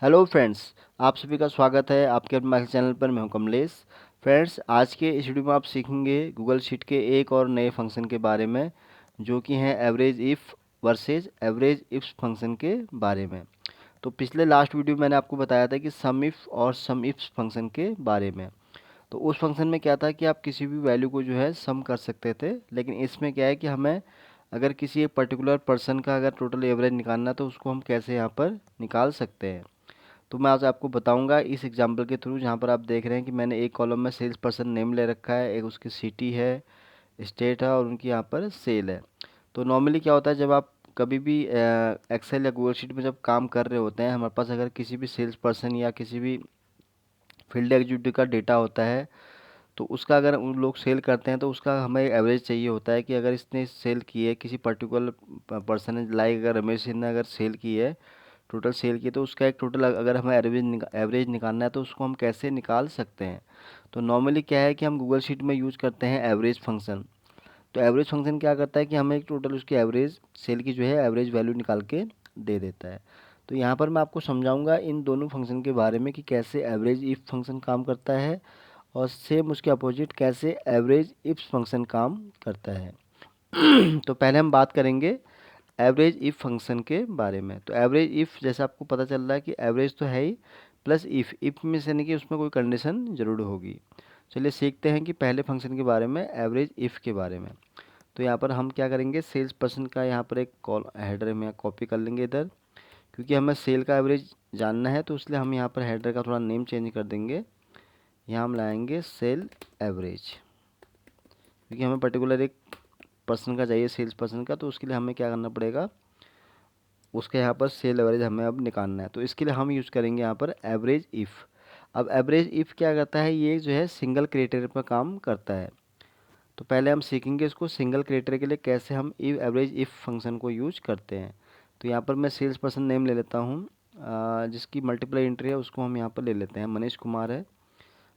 Hello friends, आप सभी का स्वागत है आपके अपने चैनल पर। मैं हूं कमलेश। फ्रेंड्स, आज के इस वीडियो में आप सीखेंगे गूगल शीट के एक और नए फंक्शन के बारे में, जो कि हैं average if versus average ifs function के बारे में। तो पिछले लास्ट वीडियो में मैंने आपको बताया था कि सम इफ़ और सम इफ्स फंक्शन के बारे में। तो उस फंक्शन में क्या था कि आप किसी भी वैल्यू को जो है सम कर सकते थे, लेकिन इसमें क्या है कि हमें अगर किसी एक पर्टिकुलर पर्सन का अगर टोटल एवरेज निकालना है तो उसको हम कैसे यहाँ पर निकाल सकते हैं। तो मैं आज आपको बताऊंगा इस एग्जांपल के थ्रू, जहां पर आप देख रहे हैं कि मैंने एक कॉलम में सेल्स पर्सन नेम ले रखा है, एक उसकी सिटी है, स्टेट है और उनकी यहाँ पर सेल है। तो नॉर्मली क्या होता है, जब आप कभी भी एक्सेल या गूगल शीट में जब काम कर रहे होते हैं, हमारे पास अगर किसी भी सेल्स पर्सन या किसी भी फील्ड एग्जीक्यूटिव का डेटा होता है, तो उसका अगर उन लोग सेल करते हैं तो उसका हमें एवरेज चाहिए होता है कि अगर इसने सेल की है किसी पर्टिकुलर पर्सन ने, लाइक अगर रमेश सिंह ने अगर सेल की है, टोटल सेल की, तो उसका एक टोटल अगर हमें एवरेज निकालना है तो उसको हम कैसे निकाल सकते हैं। तो नॉर्मली क्या है कि हम गूगल शीट में यूज़ करते हैं एवरेज फंक्शन। तो एवरेज फंक्शन क्या करता है कि हमें एक टोटल उसकी एवरेज सेल की जो है एवरेज वैल्यू निकाल के दे देता है। तो यहाँ पर मैं आपको समझाऊंगा इन दोनों फंक्शन के बारे में कि कैसे एवरेज इफ फंक्शन काम करता है और सेम उसके अपोजिट कैसे एवरेज इफ्स फंक्शन काम करता है। तो पहले हम बात करेंगे एवरेज इफ फंक्शन के बारे में। तो एवरेज इफ जैसे आपको पता चल रहा है कि एवरेज तो है ही, प्लस इफ में से यानी कि उसमें कोई कंडीशन जरूर होगी। चलिए सीखते हैं कि पहले फंक्शन के बारे में, एवरेज इफ के बारे में। तो यहाँ पर हम क्या करेंगे, सेल्स पर्सन का यहाँ पर एक कॉल हेडर में कॉपी कर लेंगे इधर, क्योंकि हमें सेल का एवरेज जानना है तो इसलिए हम यहाँ पर हेडर का थोड़ा नेम चेंज कर देंगे। यहाँ हम लाएंगे सेल एवरेज, क्योंकि हमें पर्टिकुलर एक पर्सन का चाहिए, सेल्स पर्सन का, तो उसके लिए हमें क्या करना पड़ेगा, उसके यहाँ पर सेल एवरेज हमें अब निकालना है। तो इसके लिए हम यूज़ करेंगे यहाँ पर एवरेज इफ़। अब एवरेज इफ़ क्या करता है, ये जो है सिंगल क्राइटेरिया पर काम करता है। तो पहले हम सीखेंगे इसको सिंगल क्राइटेरिया के लिए कैसे हम एवरेज इफ़ फंक्शन को यूज करते हैं। तो यहाँ पर मैं सेल्स पर्सन नेम ले लेता हूँ, जिसकी मल्टीपल एंट्री है उसको हम यहाँ पर ले लेते हैं, मनीष कुमार है,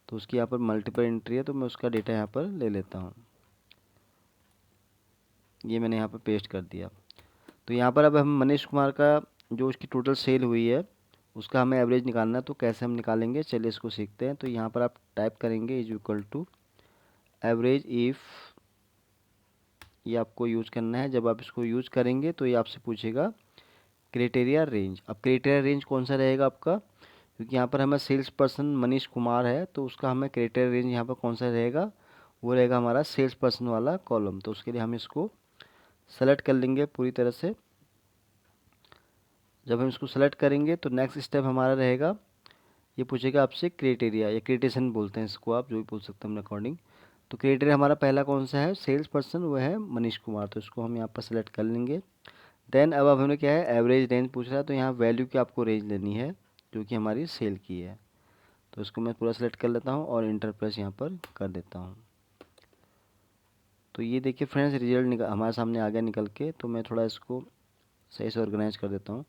तो उसकी यहाँ पर मल्टीपल एंट्री है, तो मैं उसका डेटा यहाँ पर ले लेता हूँ। ये मैंने यहाँ पर पेस्ट कर दिया। तो यहाँ पर अब हम मनीष कुमार का जो उसकी टोटल सेल हुई है उसका हमें एवरेज निकालना है। तो कैसे हम निकालेंगे, चलिए इसको सीखते हैं। तो यहाँ पर आप टाइप करेंगे is equal to average if, ये आपको यूज़ करना है। जब आप इसको यूज़ करेंगे तो ये आपसे पूछेगा क्राइटेरिया रेंज। अब क्राइटेरिया रेंज कौन सा रहेगा आपका, क्योंकि यहाँ पर हमें सेल्स पर्सन मनीष कुमार है, तो उसका हमें क्राइटेरिया रेंज यहाँ पर कौन सा रहेगा, वो रहेगा हमारा सेल्स पर्सन वाला कॉलम। तो उसके लिए हम इसको सेलेक्ट कर लेंगे पूरी तरह से। जब हम इसको सेलेक्ट करेंगे तो नेक्स्ट स्टेप हमारा रहेगा, ये पूछेगा आपसे क्राइटेरिया या क्रिटेशन बोलते हैं इसको, आप जो भी बोल सकते हैं अकॉर्डिंग। तो क्राइटेरिया हमारा पहला कौन सा है, सेल्स पर्सन, वो है मनीष कुमार, तो इसको हम यहाँ पर सेलेक्ट कर लेंगे। देन अब हमने क्या है, एवरेज रेंज पूछ रहा है, तो यहाँ वैल्यू की आपको रेंज लेनी है जो कि हमारी सेल की है। तो इसको मैं पूरा सेलेक्ट कर लेता हूँ और इंटर प्रेस यहाँ पर कर देता हूँ। तो ये देखिए फ्रेंड्स, रिजल्ट हमारे सामने आ गया निकल के। तो मैं थोड़ा इसको सही से ऑर्गेनाइज कर देता हूँ।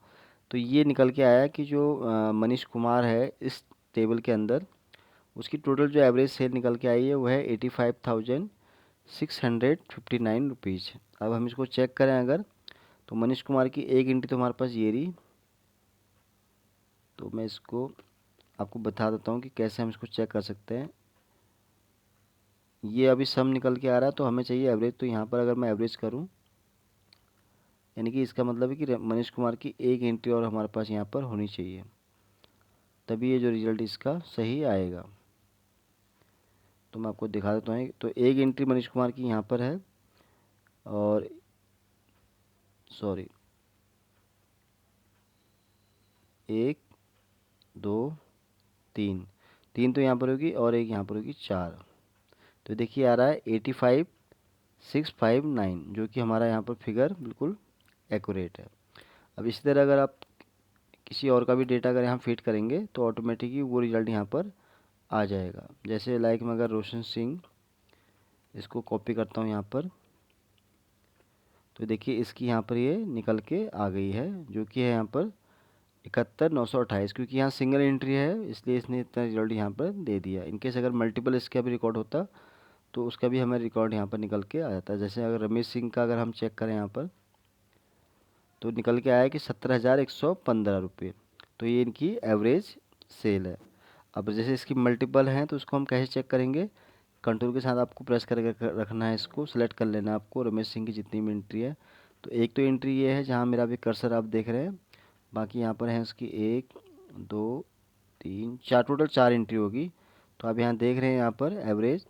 तो ये निकल के आया कि जो मनीष कुमार है इस टेबल के अंदर, उसकी टोटल जो एवरेज सेल निकल के आई है वो है 85,659 रुपीज़। अब हम इसको चेक करें अगर, तो मनीष कुमार की एक एंट्री तो हमारे पास ये रही। तो मैं इसको आपको बता देता हूँ कि कैसे हम इसको चेक कर सकते हैं। ये अभी सम निकल के आ रहा है, तो हमें चाहिए एवरेज। तो यहाँ पर अगर मैं एवरेज करूँ, यानी कि इसका मतलब है कि मनीष कुमार की एक एंट्री और हमारे पास यहाँ पर होनी चाहिए, तभी ये जो रिजल्ट इसका सही आएगा। तो मैं आपको दिखा देता हूँ। तो एक एंट्री मनीष कुमार की यहाँ पर है, और सॉरी, एक, दो, तीन, तीन तो यहाँ पर होगी और एक यहाँ पर होगी, चार। तो देखिए आ रहा है 85,659, जो कि हमारा यहाँ पर फिगर बिल्कुल एक्यूरेट है। अब इसी तरह अगर आप किसी और का भी डेटा अगर यहाँ फिट करेंगे तो ऑटोमेटिकली वो रिजल्ट यहाँ पर आ जाएगा। जैसे लाइक मैं अगर रोशन सिंह इसको कॉपी करता हूँ यहाँ पर, तो देखिए इसकी यहाँ पर ये निकल के आ गई है, जो कि है यहाँ पर 71,928। क्योंकि यहाँ सिंगल एंट्री है इसलिए इसने इतना रिजल्ट यहाँ पर दे दिया। इनकेस अगर मल्टीपल इसका भी रिकॉर्ड होता तो उसका भी हमें रिकॉर्ड यहाँ पर निकल के आ जाता है। जैसे अगर रमेश सिंह का अगर हम चेक करें यहाँ पर, तो निकल के आया कि 17,115 रुपये। तो ये इनकी एवरेज सेल है। अब जैसे इसकी मल्टीपल हैं तो उसको हम कैसे चेक करेंगे, कंट्रोल के साथ आपको प्रेस करके रखना है, इसको सेलेक्ट कर लेना है आपको, रमेश सिंह की जितनी भी एंट्री है। तो एक तो एंट्री ये है जहाँ मेरा अभी कर्सर आप देख रहे हैं, बाकी यहाँ पर है उसकी 1 2 3 4, टोटल 4 एंट्री होगी। तो आप यहाँ देख रहे हैं यहाँ पर एवरेज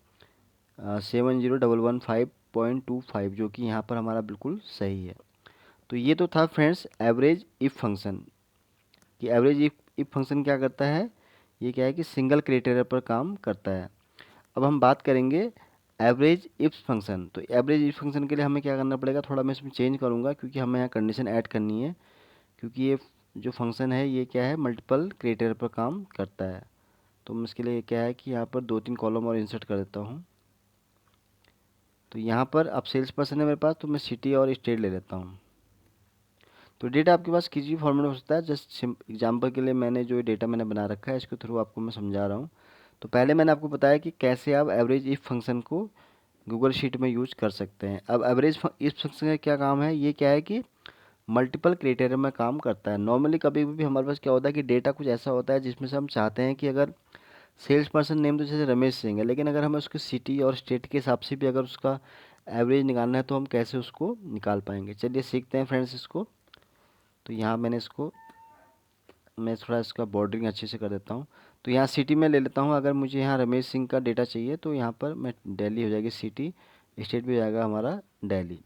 70,115.25 जो कि यहाँ पर हमारा बिल्कुल सही है। तो ये तो था फ्रेंड्स एवरेज इफ फंक्शन कि एवरेज इफ फंक्शन क्या करता है, ये क्या है कि सिंगल क्राइटेरिया पर काम करता है। अब हम बात करेंगे एवरेज इफ फंक्शन। तो एवरेज इफ फंक्शन के लिए हमें क्या करना पड़ेगा, थोड़ा मैं इसमें चेंज करूँगा क्योंकि हमें यहाँ कंडीशन ऐड करनी है, क्योंकि ये जो फंक्शन है ये क्या है मल्टीपल क्राइटेरिया पर काम करता है। तो मैं इसके लिए क्या है कि यहाँ पर 2-3 कॉलम और इंसर्ट कर देता हूँ। तो यहाँ पर अब सेल्स पर्सन है मेरे पास, तो मैं सिटी और स्टेट ले लेता हूँ। तो डेटा आपके पास किसी भी फॉर्मेट में हो सकता है, जस्ट एग्जाम्पल के लिए मैंने जो डेटा मैंने बना रखा है इसके थ्रू आपको मैं समझा रहा हूँ। तो पहले मैंने आपको बताया कि कैसे आप एवरेज इफ फंक्शन को गूगल शीट में यूज कर सकते हैं। अब एवरेज इफ फंक्शन का क्या काम है, ये क्या है कि मल्टीपल क्राइटेरिया में काम करता है। नॉर्मली कभी भी हमारे पास क्या होता है कि डेटा कुछ ऐसा होता है जिसमें से हम चाहते हैं कि अगर सेल्स पर्सन नेम तो जैसे रमेश सिंह है, लेकिन अगर हमें उसके सिटी और स्टेट के हिसाब से भी अगर उसका एवरेज निकालना है तो हम कैसे उसको निकाल पाएंगे, चलिए सीखते हैं फ्रेंड्स इसको। तो यहाँ मैंने इसको, मैं थोड़ा इसका बॉर्डरिंग अच्छे से कर देता हूँ। तो यहाँ सिटी में ले लेता हूँ, अगर मुझे यहाँ रमेश सिंह का डेटा चाहिए तो यहाँ पर मैं दिल्ली हो जाएगी सिटी, स्टेट भी हो जाएगा हमारा दिल्ली।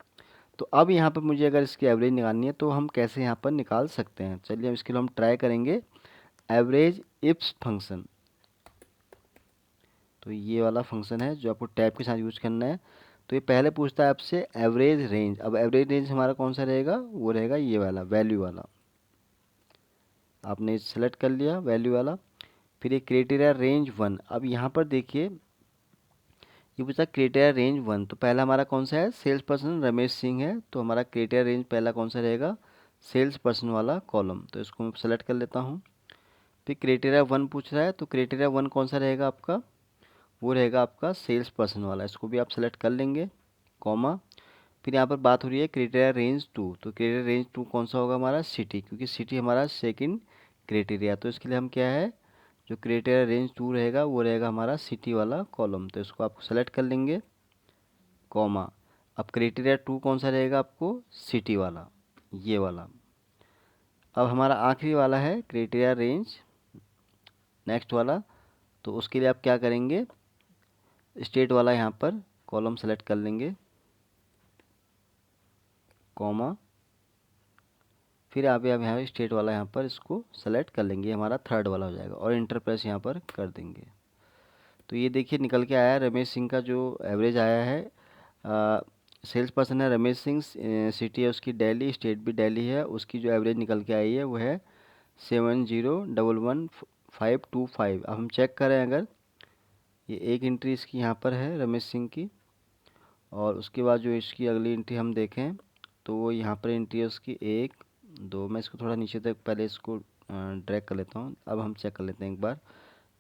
तो अब यहाँ पर मुझे अगर इसकी एवरेज निकालनी है तो हम कैसे यहाँ पर निकाल सकते हैं, चलिए हम इसके लिए हम ट्राई करेंगे एवरेज इफ्स फंक्शन। तो ये वाला फंक्शन है जो आपको टैब के साथ यूज करना है। तो ये पहले पूछता है आपसे एवरेज रेंज। अब एवरेज रेंज हमारा कौन सा रहेगा, वो रहेगा ये वाला वैल्यू वाला। आपने सेलेक्ट कर लिया वैल्यू वाला। फिर ये क्राइटेरिया रेंज 1। अब यहाँ पर देखिए ये पूछा क्राइटेरिया रेंज 1, तो पहला हमारा कौन सा है, सेल्स पर्सन रमेश सिंह है, तो हमारा क्राइटेरिया रेंज पहला कौन सा रहेगा, सेल्स पर्सन वाला कॉलम। तो इसको मैं सेलेक्ट कर लेता हूँ। फिर क्राइटेरिया 1 पूछ रहा है, तो क्राइटेरिया 1 कौन सा रहेगा आपका, वो रहेगा आपका सेल्स पर्सन वाला, इसको भी आप सेलेक्ट कर लेंगे, कॉमा। फिर यहाँ पर बात हो रही है क्राइटेरिया रेंज 2, तो क्राइटेरिया रेंज 2 कौन सा होगा हमारा, सिटी, क्योंकि सिटी हमारा सेकंड क्राइटेरिया। तो इसके लिए हम क्या है, जो क्राइटेरिया रेंज 2 रहेगा वो रहेगा हमारा सिटी वाला कॉलम, तो इसको आप सेलेक्ट कर लेंगे, कॉमा। अब क्राइटेरिया 2 कौन सा रहेगा आपको, सिटी वाला, ये वाला। अब हमारा आखिरी वाला है क्राइटेरिया रेंज नेक्स्ट वाला, तो उसके लिए आप क्या करेंगे, स्टेट वाला यहाँ पर कॉलम सेलेक्ट कर लेंगे, कॉमा। फिर आप यहाँ स्टेट वाला यहाँ पर इसको सेलेक्ट कर लेंगे, हमारा थर्ड वाला हो जाएगा, और इंटर प्रेस यहाँ पर कर देंगे। तो ये देखिए निकल के आया है, रमेश सिंह का जो एवरेज आया है, सेल्स पर्सन है रमेश सिंह, सिटी है उसकी दिल्ली, स्टेट भी दिल्ली है, उसकी जो एवरेज निकल के आई है वो है 70,11525। अब हम चेक करें, अगर ये एक एंट्री इसकी यहाँ पर है रमेश सिंह की, और उसके बाद जो इसकी अगली एंट्री हम देखें तो वो यहाँ पर एंट्री है उसकी 1 2। मैं इसको थोड़ा नीचे तक पहले इसको ड्रैग कर लेता हूँ। अब हम चेक कर लेते हैं एक बार,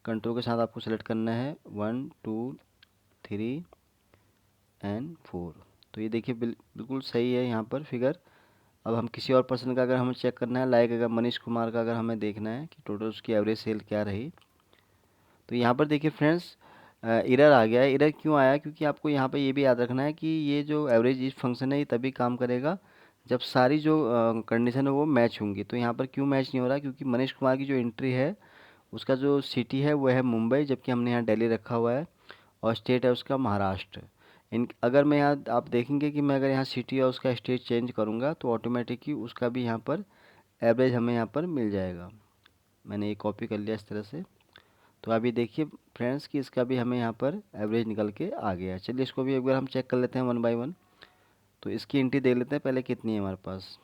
कंट्रोल के साथ आपको सेलेक्ट करना है 1 2 3 एंड 4। तो ये देखिए बिल्कुल सही है यहाँ पर फिगर। अब हम किसी और पर्सन का अगर हमें चेक करना है, लाइक अगर मनीष कुमार का अगर हमें देखना है कि टोटल उसकी एवरेज सेल क्या रही, तो यहाँ पर देखिए फ्रेंड्स एरर आ गया है। एरर क्यों आया, क्योंकि आपको यहाँ पर ये भी याद रखना है कि ये जो एवरेज इफ फंक्शन है ये तभी काम करेगा जब सारी जो कंडीशन है वो मैच होंगी। तो यहाँ पर क्यों मैच नहीं हो रहा, क्योंकि मनीष कुमार की जो एंट्री है उसका जो सिटी है वो है मुंबई, जबकि हमने यहाँ दिल्ली रखा हुआ है, और स्टेट है उसका महाराष्ट्र। इन अगर मैं यहाँ आप देखेंगे कि मैं अगर यहाँ सिटी और उसका स्टेट चेंज करूँगा तो ऑटोमेटिक ही उसका भी यहाँ पर एवरेज हमें यहाँ पर मिल जाएगा। मैंने ये कॉपी कर लिया इस तरह से। तो अभी देखिए फ्रेंड्स कि इसका भी हमें यहाँ पर एवरेज निकल के आ गया है। चलिए इसको भी एक बार हम चेक कर लेते हैं 1 बाय 1। तो इसकी एंट्री देख लेते हैं पहले कितनी है हमारे पास।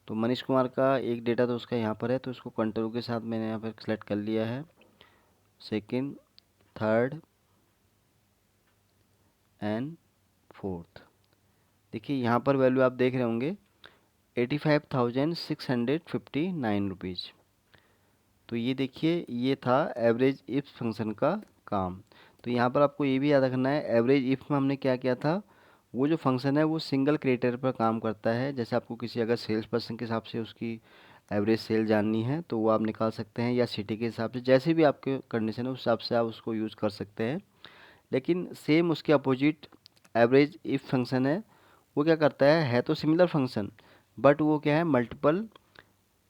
तो मनीष कुमार का एक डेटा तो उसका यहाँ पर है, तो इसको कंट्रोल के साथ मैंने यहाँ पर सेलेक्ट कर लिया है, सेकंड, थर्ड एंड फोर्थ। देखिए यहाँ पर वैल्यू आप देख रहे होंगे 85,659 रुपीज़। तो ये देखिए ये था एवरेज इफ फंक्शन का काम। तो यहाँ पर आपको ये भी याद रखना है, एवरेज इफ में हमने क्या किया था, वो जो फंक्शन है वो सिंगल क्राइटेरिया पर काम करता है। जैसे आपको किसी अगर सेल्स पर्सन के हिसाब से उसकी एवरेज सेल जाननी है तो वो आप निकाल सकते हैं, या सिटी के हिसाब से, जैसे भी आपके कंडीशन है उस हिसाब से आप उसको यूज़ कर सकते हैं। लेकिन सेम उसके अपोजिट एवरेज इफ फंक्शन है, वो क्या करता है तो सिमिलर फंक्शन, बट वो क्या है मल्टीपल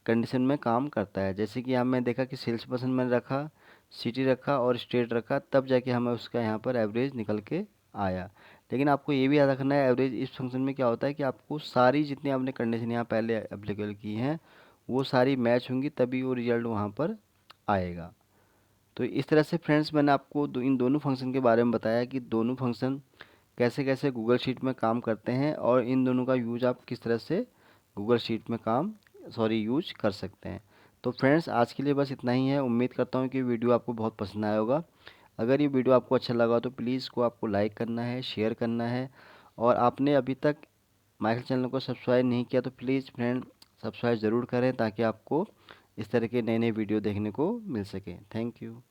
कंडीशन में काम करता है। जैसे कि हमने देखा कि सेल्स पर्सन मैंने रखा, सिटी रखा और स्टेट रखा, तब जाके हमें उसका यहाँ पर एवरेज निकल के आया। लेकिन आपको ये भी याद रखना है एवरेज इस फंक्शन में क्या होता है कि आपको सारी जितनी आपने कंडीशन यहाँ पहले एप्लीकेबल की हैं वो सारी मैच होंगी, तभी वो रिजल्ट वहाँ पर आएगा। तो इस तरह से फ्रेंड्स मैंने आपको इन दोनों फंक्शन के बारे में बताया कि दोनों फंक्शन कैसे कैसे गूगल शीट में काम करते हैं, और इन दोनों का यूज आप किस तरह से गूगल शीट में यूज कर सकते हैं। तो फ्रेंड्स आज के लिए बस इतना ही है। उम्मीद करता हूँ कि वीडियो आपको बहुत पसंद आया होगा। अगर ये वीडियो आपको अच्छा लगा तो प्लीज़ इसको आपको लाइक करना है, शेयर करना है, और आपने अभी तक माइकल चैनल को सब्सक्राइब नहीं किया तो प्लीज़ फ्रेंड सब्सक्राइब ज़रूर करें, ताकि आपको इस तरह के नए नए वीडियो देखने को मिल सके। Thank you.